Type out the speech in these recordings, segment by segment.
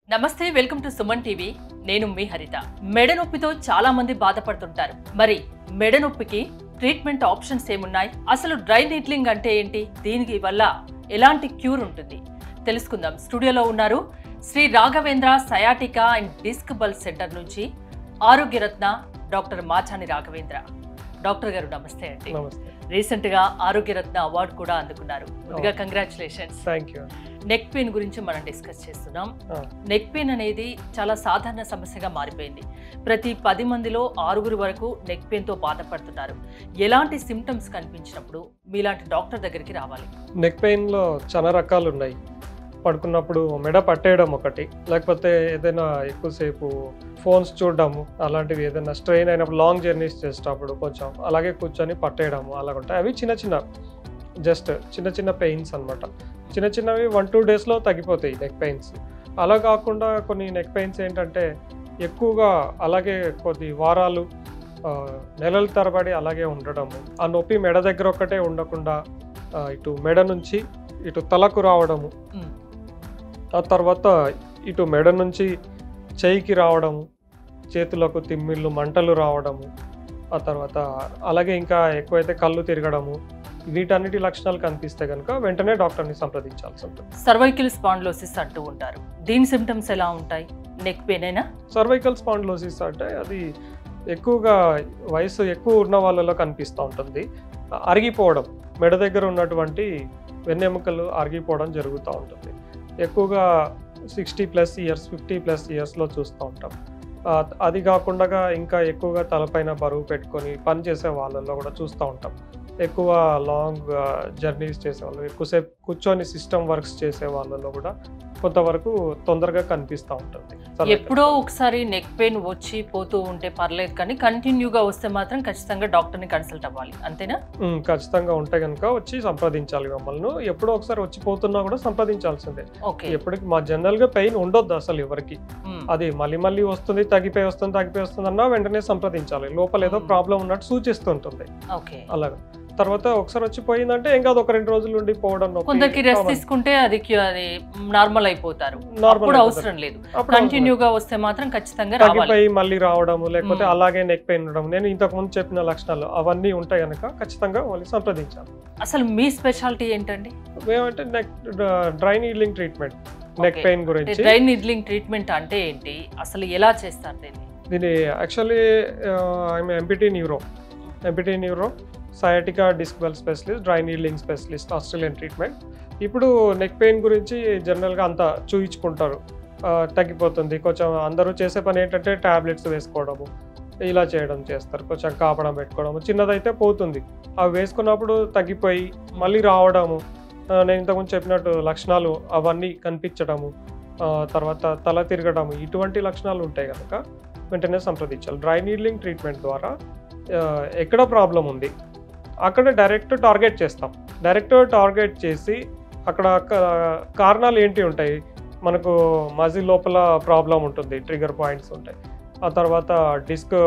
నమస్తే, welcome to Suman TV. నేను మీ హరిత. మెడ నొప్పితో చాలా మంది బాధపడుతుంటారు. మరి మెడ నొప్పికి ట్రీట్మెంట్ ఆప్షన్స్ ఏమున్నాయి? అసలు డ్రై నీడ్లింగ్ అంటే ఏంటి? దీనికి వల్ల ఎలాంటి క్యూర్ ఉంటుంది తెలుసుకుందాం. స్టూడియోలో ఉన్నారు Shri Raghavendra sciatica and disc bulge centre నుంచి ఆరోగ్యరత్న డాక్టర్ మాచాని రాఘవేంద్ర. డాక్టర్ గారు నమస్తే అండి. రీసెంట్ గా ఆరోగ్యరత్న అవార్డు కూడా అందుకున్నారు. ముందుగా కంగ్రాచులేషన్స్. నెక్ పెయిన్ గురించి మనం డిస్కస్ చేస్తున్నాం. నెక్ పెయిన్ అనేది చాలా సాధారణ సమస్యగా మారిపోయింది. ప్రతి 10 మందిలో 6 వరకు నెక్ పెయిన్ తో బాధపడుతున్నారు. ఎలాంటి సిమ్టమ్స్ కనిపించినప్పుడు మీలాంటి డాక్టర్ దగ్గరికి రావాలి? నెక్ పెయిన్ లో చాలా రకాలు ఉన్నాయి. పడుకున్నప్పుడు మెడ పట్టేయడం ఒకటి, లేకపోతే ఏదైనా ఎక్కువసేపు ఫోన్స్ చూడడము, అలాంటివి ఏదైనా స్ట్రెయిన్ అయినప్పుడు లాంగ్ జర్నీస్ చేసేటప్పుడు కొంచెం అలాగే కూర్చొని పట్టేయడము అలాగ ఉంటాయి. అవి చిన్న చిన్న పెయిన్స్ అనమాట. చిన్నవి 1-2 డేస్లో తగ్గిపోతాయి నెక్ పెయిన్స్. అలా కాకుండా కొన్ని నెక్ పెయిన్స్ ఏంటంటే ఎక్కువగా అలాగే కొద్ది వారాలు నెలల తరబడి అలాగే ఉండడము. ఆ నొప్పి మెడ దగ్గర ఒక్కటే ఉండకుండా ఇటు మెడ నుంచి ఇటు తలకు రావడము, ఆ తర్వాత ఇటు మెడ నుంచి చేయికి రావడము, చేతులకు తిమ్మిళ్ళు మంటలు రావడము, ఆ తర్వాత అలాగే ఇంకా ఎక్కువైతే కళ్ళు తిరగడము, వీటన్నిటి లక్షణాలు కనిపిస్తే కనుక వెంటనే డాక్టర్ని సంప్రదించాల్సి ఉంటుంది. సర్వైకల్ స్పాండిలోసిస్ అంటూ ఉంటారు. దీని సిమ్టమ్స్ ఎలా ఉంటాయి? నెక్ పెయిన్ అయినా? సర్వైకల్ స్పాండిలోసిస్ అంటే అది ఎక్కువగా వయసు ఎక్కువ ఉన్న వాళ్ళలో కనిపిస్తూ ఉంటుంది. అరిగిపోవడం, మెడ దగ్గర ఉన్నటువంటి వెన్నెముకలు అరిగిపోవడం జరుగుతూ ఉంటుంది. ఎక్కువగా 60+ ఇయర్స్ 50+ ఇయర్స్లో చూస్తూ ఉంటాం. అది కాకుండా ఇంకా ఎక్కువగా తలపైన బరువు పెట్టుకొని పని చేసే వాళ్ళల్లో కూడా చూస్తూ ఉంటాం. ఎక్కువ లాంగ్ జర్నీస్ చేసేవాళ్ళు, ఎక్కువసేపు కూర్చొని సిస్టమ్ వర్క్స్ చేసే వాళ్ళలో కూడా కొంతవరకు తొందరగా కనిపిస్తూ ఉంటుంది. ఎప్పుడో ఒకసారి నెక్ పెయిన్ వచ్చి పోతూ ఉంటే పర్లేదు, కానీ కంటిన్యూగా వస్తే మాత్రం ఖచ్చితంగా డాక్టర్ని కన్సల్ట్ అవ్వాలి, అంతేనా? ఖచ్చితంగా ఉంటే కనుక వచ్చి సంప్రదించాలి మమ్మల్ని. ఎప్పుడో ఒకసారి వచ్చి పోతున్నా కూడా సంప్రదించాల్సిందే. ఎప్పటికి మా జనరల్ గా పెయిన్ ఉండొద్దు అసలు ఎవరికి. అది మళ్ళీ వస్తుంది, తగ్గిపోయి వస్తుంది అన్నా వెంటనే సంప్రదించాలి. లోపల ఏదో ప్రాబ్లం ఉన్నట్టు సూచిస్తుంటుంది. అలాగా తర్వాత ఒకసారి వచ్చి పోయిందంటే ఇంకా అది 1-2 రోజులు ఉండి పోవడం, కొందరికి రెస్ట్ తీసుకుంటే అది నార్మల్ అయిపోతారు, అవసరం లేదు. కంటిన్యూగా వస్తే మాత్రం ఖచ్చితంగా తగ్గిపోయి మళ్ళీ రావడము, లేకపోతే అలాగే నెక్ పెయిన్ ఉండడం, నేను ఇంతకు ముందు చెప్పిన లక్షణాలు అవన్నీ ఉంటాయి కనుక ఖచ్చితంగా వాళ్ళు సంప్రదించాలి. అసలు మీ స్పెషాలిటీ ఏంటండి? మేమంటే dry needling treatment, neck pain గురించి. డ్రై నీడ్లింగ్ ట్రీట్మెంట్ అంటే ఏంటి, అసలు ఎలా చేస్తారు దీన్ని? Actually I'm MPT neuro sciatica disc bulge specialist, dry needling specialist, Australian treatment. ఇప్పుడు నెక్ పెయిన్ గురించి జనరల్గా అంతా చూయించుకుంటారు, తగ్గిపోతుంది. కొంచెం అందరూ చేసే పని ఏంటంటే టాబ్లెట్స్ వేసుకోవడము, ఇలా చేస్తారు. కొంచెం కాపడం పెట్టుకోవడము, చిన్నదైతే పోతుంది. అవి వేసుకున్నప్పుడు తగ్గిపోయి మళ్ళీ రావడము, నేను ఇంతకుముందు చెప్పినట్టు లక్షణాలు అవన్నీ కనిపించడము, తర్వాత తల తిరగడము, ఇటువంటి లక్షణాలు ఉంటాయి కనుక వెంటనే సంప్రదించాలి. డ్రై నీడ్లింగ్ ట్రీట్మెంట్ ద్వారా ఎక్కడ ప్రాబ్లం ఉంది అక్కడ డైరెక్ట్ టార్గెట్ చేసి అక్కడ కారణాలు ఏంటి ఉంటాయి, మనకు మజిల్ లోపల ప్రాబ్లం ఉంటుంది, ట్రిగర్ పాయింట్స్ ఉంటాయి. ఆ తర్వాత డిస్క్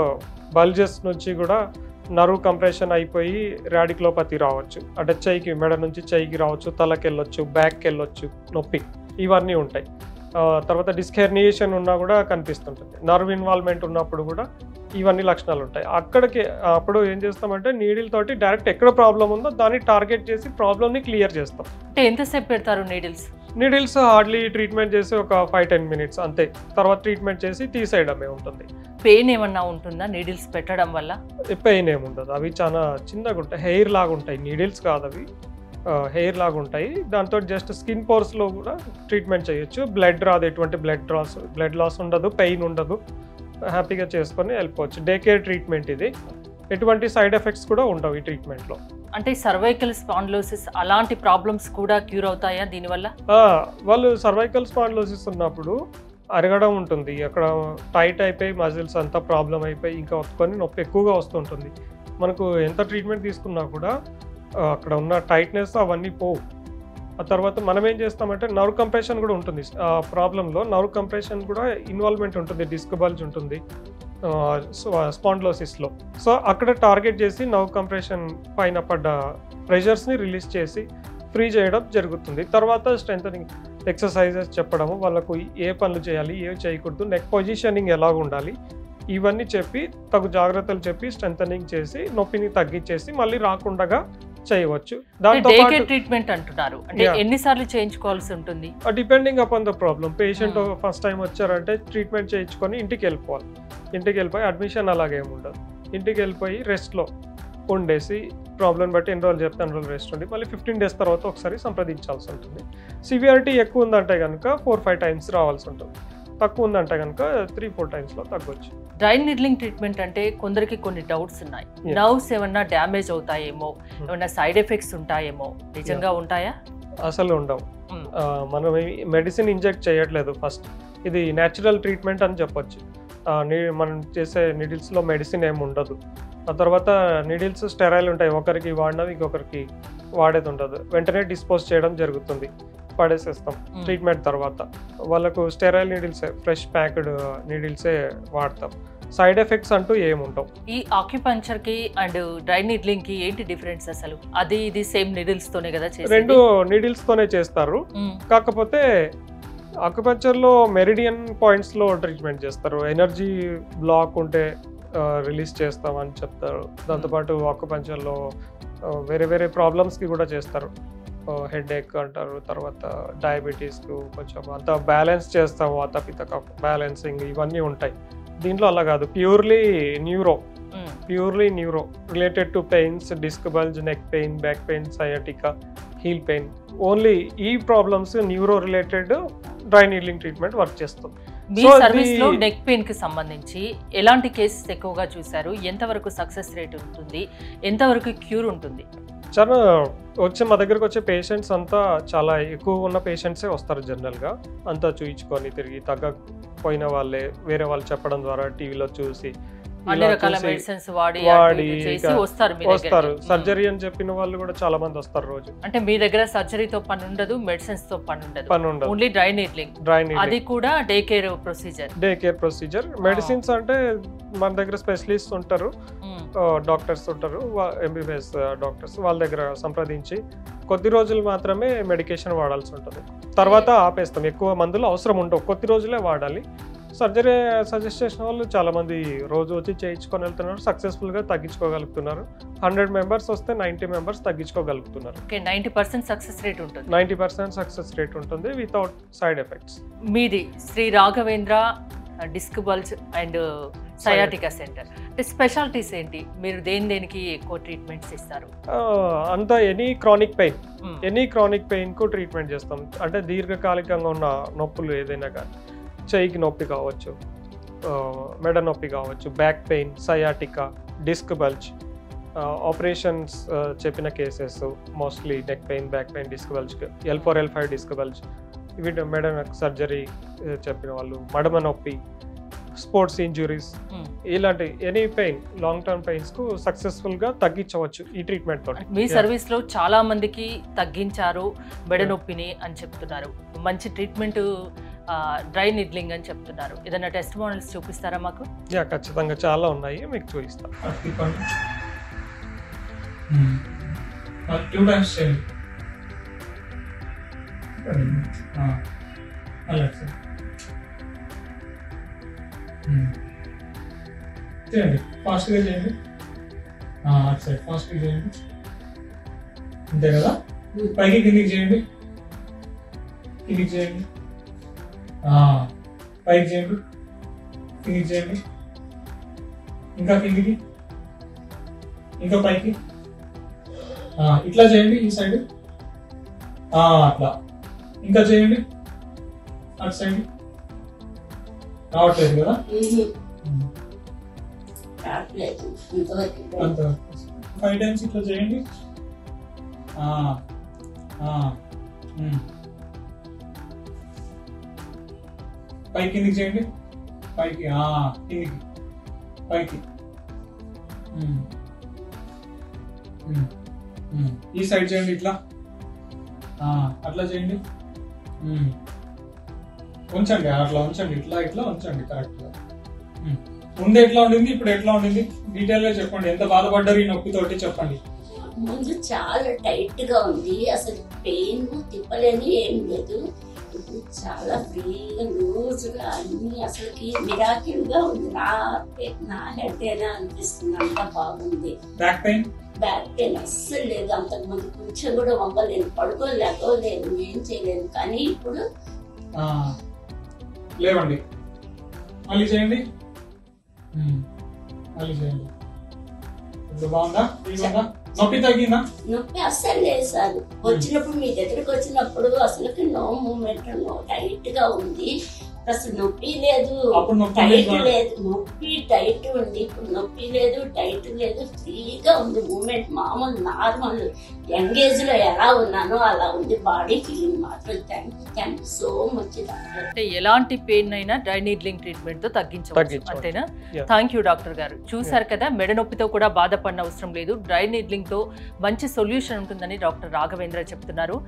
బల్జెస్ నుంచి కూడా నర్వ్ కంప్రెషన్ అయిపోయి రాడిక్యులోపతి రావచ్చు, అంటే మెడ నుంచి చెయ్యికి రావచ్చు, తలకి వెళ్ళొచ్చు, బ్యాక్కి వెళ్ళొచ్చు నొప్పి, ఇవన్నీ ఉంటాయి. తర్వాత డిస్క్ హెర్నియేషన్ ఉన్నా కూడా కనిపిస్తుంటుంది. నర్వ్ ఇన్వాల్వ్మెంట్ ఉన్నప్పుడు కూడా ఇవన్నీ లక్షణాలు ఉంటాయి. అప్పుడు ఏం చేస్తామంటే నీడిల్ తోటి డైరెక్ట్ ఎక్కడ ప్రాబ్లం ఉందో దాన్ని టార్గెట్ చేసి ప్రాబ్లమ్ని క్లియర్ చేస్తాం. ఎంతసేపు పెడతారు నీడిల్స్? హార్డ్లీ ట్రీట్మెంట్ చేసి ఒక 5-10 మినిట్స్ అంతే. తర్వాత ట్రీట్మెంట్ చేసి తీసేయడమే ఉంటుంది. పెయిన్ ఏమన్నా ఉంటుందా నీడిల్స్ పెట్టడం వల్ల? పెయిన్ ఏముండదు, అవి చాలా చిన్నగా ఉంటాయి, హెయిర్ లాగా ఉంటాయి. నీడిల్స్ కాదు అవి, హెయిర్ లాగా ఉంటాయి. దాంతో జస్ట్ స్కిన్ పోర్స్లో కూడా ట్రీట్మెంట్ చేయొచ్చు. బ్లడ్ రాదు, ఎటువంటి బ్లడ్ లాస్ ఉండదు, పెయిన్ ఉండదు, హ్యాపీగా చేసుకొని వెళ్ళిపోవచ్చు. డే కేర్ ట్రీట్మెంట్ ఇది. ఎటువంటి సైడ్ ఎఫెక్ట్స్ కూడా ఉండవు ఈ ట్రీట్మెంట్లో. అంటే సర్వైకల్ స్పాండిలోసిస్ అలాంటి ప్రాబ్లమ్స్ కూడా క్యూర్ అవుతాయా దీనివల్ల? వాళ్ళు సర్వైకల్ స్పాండిలోసిస్ ఉన్నప్పుడు అరగడం ఉంటుంది, అక్కడ టైట్ అయిపోయి మజిల్స్ అంతా ప్రాబ్లం అయిపోయి ఇంకా ఒత్తుకొని నొప్పి ఎక్కువగా వస్తుంటుంది. మనకు ఎంత ట్రీట్మెంట్ తీసుకున్నా కూడా అక్కడ ఉన్న టైట్నెస్ అవన్నీ పోవు. ఆ తర్వాత మనం ఏం చేస్తామంటే నర్వ్ కంప్రెషన్ కూడా ఉంటుంది. ప్రాబ్లంలో నర్వ్ కంప్రెషన్ కూడా ఇన్వాల్వ్మెంట్ ఉంటుంది, డిస్క్ బల్జ్ ఉంటుంది స్పాండిలోసిస్లో. సో అక్కడ టార్గెట్ చేసి నర్వ్ కంప్రెషన్ పైన పడ్డ ప్రెషర్స్ని రిలీజ్ చేసి ఫ్రీ చేయడం జరుగుతుంది. తర్వాత స్ట్రెంథనింగ్ ఎక్సర్సైజెస్ చెప్పడము, వాళ్ళకు ఏ పనులు చేయాలి ఏ చేయకూడదు, నెక్ పొజిషనింగ్ ఎలా ఉండాలి ఇవన్నీ చెప్పి తగు జాగ్రత్తలు చెప్పి స్ట్రెంథనింగ్ చేసి నొప్పిని తగ్గించేసి మళ్ళీ రాకుండా చేయవచ్చు. దాంతో ట్రీట్మెంట్ అంటున్నారు, అంటే ఎన్నిసార్లు చేయించుకోవాల్సి ఉంటుంది? Depending upon the problem. Patient first time వచ్చారంటే ట్రీట్మెంట్ చేయించుకొని ఇంటికి వెళ్ళిపోవాలి. ఇంటికి వెళ్ళిపోయి అడ్మిషన్ అలాగేమి ఉండదు. ఇంటికి వెళ్ళిపోయి రెస్ట్లో ఉండేసి ప్రాబ్లం బట్టి ఎన్ని రోజులు చెప్తే అన్ని రోజులు రెస్ట్ ఉండి మళ్ళీ 15 days తర్వాత ఒకసారి సంప్రదించాల్సి ఉంటుంది. సివియారిటీ ఎక్కువ ఉందంటే కనుక 4-5 times రావాల్సి ఉంటుంది. తక్కువ ఉందంటే కనుక 3-4 timesలో తగ్గొచ్చు. డ్రై నీడ్లింగ్ ట్రీట్మెంట్ అంటే కొందరికి కొన్ని డౌట్స్ ఉన్నాయి. నర్వ్స్ ఏమన్నా డ్యామేజ్ అవుతాయేమో, ఏమన్నా సైడ్ ఎఫెక్ట్స్ ఉంటాయేమో, నిజంగా ఉంటాయా? అసలు ఉండవు. మనం మెడిసిన్ ఇంజెక్ట్ చేయట్లేదు. ఫస్ట్ ఇది న్యాచురల్ ట్రీట్మెంట్ అని చెప్పొచ్చు. మనం చేసే నీడిల్స్లో మెడిసిన్ ఏమి ఉండదు. ఆ తర్వాత నీడిల్స్ స్టెరైల్ ఉంటాయి, ఒకరికి వాడినవి ఇంకొకరికి వాడేది ఉండదు. వెంటనే డిస్పోజ్ చేయడం జరుగుతుంది, పడేసేస్తాం ట్రీట్మెంట్ తర్వాత. వాళ్ళకు స్టెరైల్ నీడిల్సే, ఫ్రెష్ ప్యాక్డ్ నీడిల్సే వాడతాం. సైడ్ ఎఫెక్ట్స్ అంటూ ఏముంటావు. ఈ ఆక్యుపంచర్ కి అండ్ డ్రై నీడ్లింగ్ కి ఏంటి డిఫరెన్స్ అసలు? అది ఇది సేమ్ నీడిల్స్ తోనే కదా చేసేది? రెండు నీడిల్స్ తోనే చేస్తారు, కాకపోతే ఆక్యుపంచర్ లో మెరిడియన్ పాయింట్స్ లో ట్రీట్మెంట్ చేస్తారు. ఎనర్జీ బ్లాక్ ఉంటే రిలీజ్ చేస్తామని చెప్తారు. దాంతోపాటు ఆక్యుపంచర్ లో వేరే వేరే ప్రాబ్లమ్స్ కి కూడా చేస్తారు. హెడ్ ఏక్ అంటారు, తర్వాత డయాబెటీస్ కు కొంచెం అంత బ్యాలెన్స్ చేస్తాము, అతపిత బ్యాలెన్సింగ్ ఇవన్నీ ఉంటాయి. దీంట్లో అలా కాదు, purely neuro related to pains, disc bulge, neck pain, back pain, sciatica, heel pain, only ఈ problems neuro related dry needling treatment work చేస్తుంది. మీ సర్వీస్ లో నెక్ పెయిన్ కి సంబంధించి ఎలాంటి కేసెస్ ఎక్కువగా చూసారు? ఎంతవరకు సక్సెస్ రేట్ ఉంటుంది? ఎంతవరకు క్యూర్ ఉంటుంది? చాలా మా దగ్గరకు వచ్చే పేషెంట్స్ అంతా చాలా ఎక్కువ ఉన్న పేషెంట్సే వస్తారు. జనరల్గా అంతా చూయించుకొని తిరిగి తగ్గకపోయిన వాళ్ళే వేరే వాళ్ళు చెప్పడం ద్వారా టీవీలో చూసి వస్తారు. సర్జరీ అని చెప్పిన వాళ్ళు కూడా చాలా మంది వస్తారు రోజు. అంటే మీ దగ్గర సర్జరీతో పని ఉండదు, మెడిసిన్స్ తో పని ఉండదు, ఓన్లీ డ్రై నీడ్లింగ్. అది కూడా డే కేర్ ప్రొసీజర్. మెడిసిన్స్ అంటే మన దగ్గర స్పెషలిస్ట్ ఉంటారు, డాక్టర్స్ ఉంటారు, ఎంబీబీఎస్ డాక్టర్స్. వాళ్ళ దగ్గర సంప్రదించి కొద్ది రోజులు మాత్రమే మెడికేషన్ వాడాల్సి ఉంటుంది, తర్వాత ఆపేస్తాం. ఎక్కువ మందులు అవసరం ఉండవు, కొద్ది రోజులే వాడాలి. సర్జరీ సజెస్ట్ చేసిన వాళ్ళు చాలా మంది రోజు వచ్చి చేయించుకొని వెళ్తున్నారు, సక్సెస్ఫుల్ గా తగ్గించుకోగలుగుతున్నారు. 100 members వస్తే 90 members తగ్గించుకోగలుగుతున్నారు. 90% సక్సెస్ రేట్ ఉంటుంది. 90% సక్సెస్ రేట్ ఉంటుంది వితౌట్ సైడ్ ఎఫెక్ట్స్. మీది Shri Raghavendra disc bulge and sciatica centre. అంటే స్పెషాలిటీస్ ఏంటి? మీరు దేనికి ఎక్కువ ట్రీట్మెంట్స్ ఇస్తారు? అంతా ఎనీ క్రానిక్ పెయిన్ కు ట్రీట్మెంట్ చేస్తాం. అంటే దీర్ఘకాలికంగా ఉన్న నొప్పులు ఏదైనా కానీ, చెయ్యికి నొప్పి కావచ్చు, మెడ నొప్పి కావచ్చు, back pain, sciatica, disc bulge, operations చెప్పిన cases mostly neck pain, back pain, disc bulge, L4 L5 disc bulge, ఇవి మెడ సర్జరీ చెప్పిన వాళ్ళు, మడమ నొప్పి, స్పోర్ట్స్ ఇంజురీస్, ఇలాంటి any pain, long term pains కు సక్సెస్ఫుల్ గా తగ్గించవచ్చు ఈ ట్రీట్మెంట్ తోటి. మీ సర్వీస్ లో చాలా మందికి తగ్గించారు మెడ నొప్పిని అని చెప్తున్నారు. మంచి ట్రీట్మెంట్ డ్రై నీడ్లింగ్ అని చెప్తున్నారు. ఏదైనా టెస్ట్ మోడల్స్ చూపిస్తారా మాకు? ఖచ్చితంగా చాలా ఉన్నాయి, మీకు చూపిస్తాను. 2 times చేయండి. చేయండి, ఫాస్ట్గా చేయండి. అటు సైడ్ ఫాస్ట్గా చేయండి, అంతే కదా. పైకి కిందికి చేయండి, కిందికి చేయండి, పైకి చేయండి, కిందికి చేయండి, ఇంకా కిందికి, ఇంకా పైకి, ఇట్లా చేయండి. ఈ సైడ్ అట్లా, ఇంకా చేయండి. అటు సైడ్ రావట్లేదు కదా, అంత 5 times ఇట్లా చేయండి. పై కిందికి చేయండి, పైకి, కిందికి, పైకి, ఈ సైడ్ చేయండి. ఇట్లా అట్లా చేయండి, ఉంచండి, అట్లా ఉంచండి, ఇట్లా ఉంచండి కరెక్ట్గా. ముందు ఎట్లా ఉండింది, ఇప్పుడు ఎట్లా ఉండింది, డీటెయిల్ గా చెప్పండి. ఎంత బాధపడ్డారు ఈ నొప్పితోటి చెప్పండి. ముందు చాలా టైట్ గా ఉంది, అసలు పెయిన్ తిప్పలేని ఏం లేదు. చాలా ఫ్రీగా లూజ్గా అన్ని అసలుకి మిరాకిల్ గా ఉంది. నా హెడ్ అయినా అనిపిస్తుంది, అంత బాగుంది. బ్యాక్ పెయిన్ బ్యాక్ పెయిన్ అస్సలు లేదు. అంతకుముందు కొంచెం కూడా వంగలేదు, పడుకోలేకపోలేదు, ఏం చేయలేదు. కానీ ఇప్పుడు లేవండి, మళ్ళీ చేయండి, మళ్ళీ చేయండి. ఇప్పుడు బాగుందా? ఫ్రీగా నొప్పి తగ్గిందా? నొప్పి అస్సలు లేదు సార్. వచ్చినప్పుడు మీ దగ్గరకు వచ్చినప్పుడు అసలుకి నో మూమెంట్, నో టైట్ గా ఉంది. అసలు నొప్పి లేదు, అప్పుడు నొప్పి టైట్ లేదా? లేదు. నొప్పి టైట్ ఉంది, ఇప్పుడు నొప్పి లేదు, టైట్ లేదు, ఫ్రీగా ఉంది. మూమెంట్ మామూలు నార్మల్ యంగేజ్ లో ఎలా ఉన్నానో అలా ఉంది. బాడీ ఫీలింగ్ మాత్రం thank you so much doctor. అంటే ఎలాంటి పెయిన్ అయినా డ్రై నీడ్లింగ్ ట్రీట్మెంట్ తో తగ్గించవచ్చు, అంతేనా? Yeah. థ్యాంక్ యూ డాక్టర్ గారు. చూసారు కదా, మెడ నొప్పితో కూడా బాధపడిన అవసరం లేదు, డ్రై నీడ్లింగ్ తో మంచి సొల్యూషన్ ఉంటుందని డాక్టర్ రాఘవేంద్ర చెప్తున్నారు.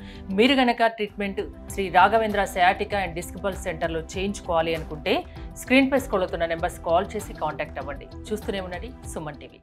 మీరు గనక treatment Shri Raghavendra sciatica and disc bulge centre లో చేయించుకోవాలి అనుకుంటే స్క్రీన్ పై స్క్రోల్ అవుతున్న నెంబర్స్ కాల్ చేసి కాంటాక్ట్ అవ్వండి. చూస్తూనే ఉండండి సుమన్ టీవీ.